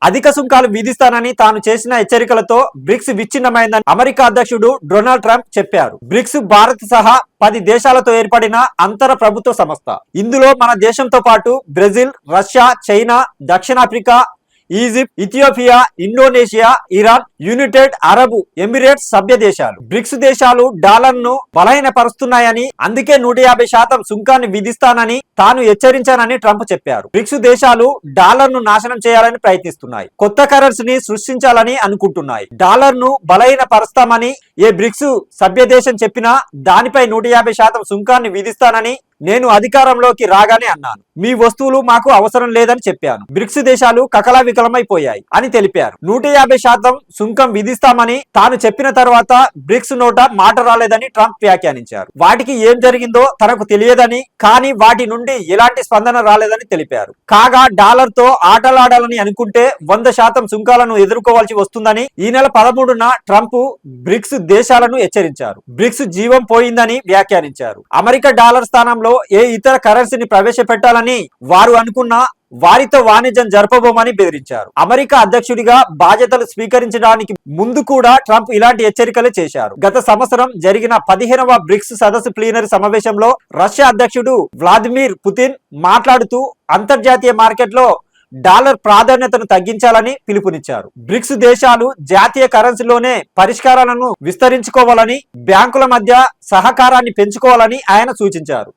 అధిక సుంకాలు విధిస్తానని తాను చేసిన హెచ్చరికలతో బ్రిక్స్ విచ్ఛిన్నమైందని అమెరికా అధ్యక్షుడు డొనాల్డ్ ట్రంప్ చెప్పారు. బ్రిక్స్ భారత్ సహా 10 దేశాలతో ఏర్పడిన అంతర ప్రభుత్వ సంస్థ. ఇందులో మన దేశంతో పాటు బ్రెజిల్, రష్యా, చైనా, దక్షిణాఫ్రికా, Egypt, Ethiopia, Indonesia, Iran, United Arab Emirates సభ్య దేశాలు. బ్రిక్స్ దేశాలు డాలర్ను బలహీనపరుస్తున్నాయని, అందుకే 150% సుంకాన్ని విధిస్తానని తాను హెచ్చరించానని ట్రంప్ చెప్పారు. బ్రిక్స్ దేశాలు డాలర్ను నాశనం చేయాలని ప్రయత్నిస్తున్నాయి. కొత్త కరెన్సీని సృష్టించాలని అనుకుంటున్నాయి. డాలర్ను బలహీనపరుస్తామని ఏ బ్రిక్స్ సభ్య దేశం చెప్పినా దానిపై 150% సుంకాన్ని విధిస్తానని నేను అధికారంలోకి రాగానే అన్నాను. మీ వస్తువులు మాకు అవసరం లేదని చెప్పాను. బ్రిక్స్ దేశాలు కకలావికలమైపోయాయి అని తెలిపారు. 150% సుంకం విధిస్తామని తాను చెప్పిన తర్వాత బ్రిక్స్ నోట మాట రాలేదని ట్రంప్ వ్యాఖ్యానించారు. వాటికి ఏం జరిగిందో తనకు తెలియదని, కానీ వాటి నుండి ఎలాంటి స్పందన రాలేదని తెలిపారు. కాగా డాలర్ తో ఆటలాడాలని అనుకుంటే 100% సుంకాలను ఎదుర్కోవాల్సి వస్తుందని ఈ నెల 13న ట్రంప్ బ్రిక్స్ దేశాలను హెచ్చరించారు. బ్రిక్స్ జీవం పోయిందని వ్యాఖ్యానించారు. అమెరికా డాలర్ స్థానంలో ఏ ఇతర కరెన్సీని ప్రవేశపెట్టాలని వారు అనుకున్నా వారితో వాణిజ్యం జరపబోమని బెదిరించారు. అమెరికా అధ్యక్షుడిగా బాధ్యతలు స్వీకరించడానికి ముందు కూడా ట్రంప్ ఇలాంటి హెచ్చరికలు చేశారు. గత సంవత్సరం జరిగిన 15వ బ్రిక్స్ సదస్సు ప్లీనరీ సమావేశంలో రష్యా అధ్యక్షుడు వ్లాదిమిర్ పుతిన్ మాట్లాడుతూ అంతర్జాతీయ మార్కెట్లో డాలర్ ప్రాధాన్యతను తగ్గించాలని పిలుపునిచ్చారు. బ్రిక్స్ దేశాలు జాతీయ కరెన్సీలోనే పరిష్కారాలను విస్తరించుకోవాలని, బ్యాంకుల మధ్య సహకారాన్ని పెంచుకోవాలని ఆయన సూచించారు.